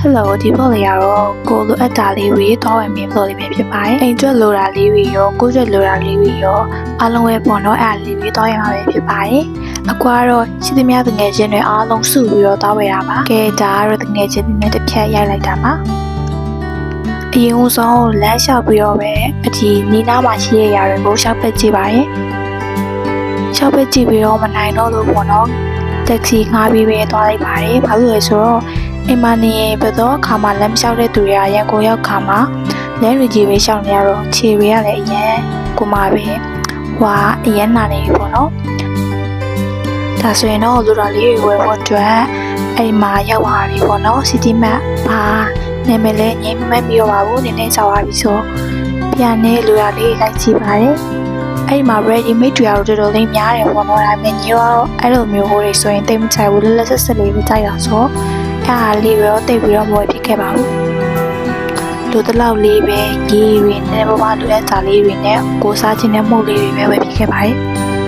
Hello ဒီပေါ်လေးကတော့ကိုလိုအပ်တာလေးတွေတောင်းဝင်မင်းပေါ်လေးပဲဖြစ်ပါတယ်အိမ်ကျွတ်လိုတာလေးတွေရောကိုကျွတ်လိုတာလေးတွေရောအားလုံးပဲပေါ့နော်အဲ့ဒါလေးတွေတောင်းရမှာပဲဖြစ်ပါတယ်အကွာတော့ရှိသမျှတငယ်ချင်းတွေအားလုံးစုပြီးတော့တောင်းဝယ်ရပါကဲဒါကတော့တငယ်ချင်းတွေနဲ့တစ်ဖြတ်ရိုက်လိုက်တာပါအရင်ဆုံးလမ်းလျှောက်ပြီးတော့ပဲအဒီနီးနားမှာရှိရတဲ့ကိုရှောက်ဖက်ကြည့်ပါရဲ့ရှောက်ဖက်ကြည့်ပြီးတော့မနိုင်တော့လို့ပေါ့နော်တက်ဆီငှားပြီးပဲသွားလိုက်ပါတယ်ဘာလို့လဲဆိုတော့အိမ်မနေဘယ်တော့အခါမှလမ်းလျှောက်တဲ့သူတွေကရန်ကုန်ရောက်ခါမှလမ်းရီကြီးပဲရှောက်နေရတော့ခြေတွေကလည်းအရင်ကိုမှပဲဟွာအရင်နာနေပြီပေါ့နော်ဒါဆိုရင်တော့လူတော်လေးတွေဝယ်ဖို့အတွက်အိမ်မှာရောက်လာပြီပေါ့နော်စီတီမတ်ဘာနာမည်လဲငိမ့်မက်ပြီးတော့ပါဘူးနည်းနည်းကြောက်သွားပြီဆိုပြန်နေလူတော်လေးလိုက်ကြည့်ပါတယ်အဲ့မှာ ready made တွေတော့တော်တော်လေးများတယ်ပေါ့နော်ဒါပေမဲ့ညီကတော့အဲ့လိုမျိုးဟိုတွေဆိုရင်တိတ်မချဘူးလက်ဆက်ဆက်လေးပဲကြိုက်တာဆိုအဲ့ဟာလေးရောတိတ်ပြီးတော့မဝယ်ဖြစ်ခဲ့ပါဘူးလူတလောက်လေးပဲရေတွေနဲ့ဘဝလူရဲ့သားလေးတွေနဲ့ကိုစားခြင်းနဲ့မှုလေးတွေပဲဝယ်ဖြစ်ခဲ့ပါတယ်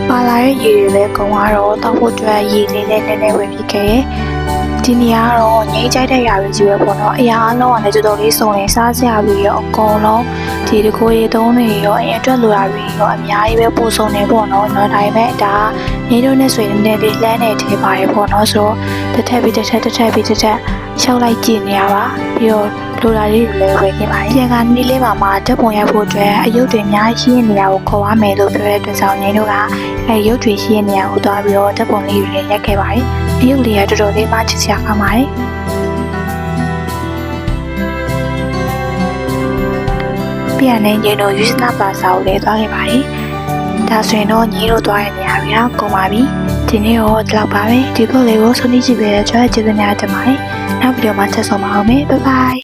ပါလာတဲ့ရေတွေလည်းကုန်သွားတော့တောက်ဖို့အတွက်ရေလေးနဲ့နည်းနည်းဝယ်ဖြစ်ခဲ့ဒီနေရာကတော့ငိမ့်ကြိုက်တဲ့ຢာတွေကြီးပဲပေါ့နော်အရာအလုံးကလည်းတော်တော်လေးစုံနေစားစရာတွေရောအကုန်လုံးဒီတကိုရေသုံးတွေရောအရင်အတွက်လိုတာတွေရောအများကြီးပဲပို့စုံနေပေါ့နော်ဒါပေမဲ့ဒါနေတို့နဲ့ဆိုရင်နည်းလေးလှမ်းနေသေးပါတယ်ပေါ့နော်ဆိုတစ်ထက်ပြီးတစ်ထက်တစ်ထက်ပြီးတစ်ထက်ရှောက်လိုက်ကြည့်နေရပါပြီးတော့လိုတာလေးတွေလည်းဝယ်နေပါတယ်ပြန်ကနေလေးမှာဓာတ်ပုံရိုက်ဖို့အတွက်အယုတ်တွေအများကြီးရှိနေရကိုခေါ်ရမယ်လို့ပြောတဲ့အတွက်ကြောင့်နေတို့ကအဲရုပ်တွေရှိနေရကိုသွားပြီးတော့ဓာတ်ပုံလေးတွေလည်းရိုက်ခဲ့ပါတယ်အယုတ်လေးကတော်တော်လေးမှချစ်စရာကောင်းပါတယ်ပြန်နေညီတို့ယူစနာပါစာကိုလည်းသွားခဲ့ပါတယ်ဒါဆိုရင်တော့ညီတို့သွားရနေရပြီတော့ကုန်ပါပြီဒီနေ့တော့ဒီလောက်ပါပဲဒီလိုလေးကိုဆုံးဖြတ်ကြည့်ပေးတဲ့အတွက်ကျေးဇူးများတင်ပါတယ်နောက်ဗီဒီယိုမှာဆက်ဆုံပါအောင်မယ်ဘိုင်ဘိုင်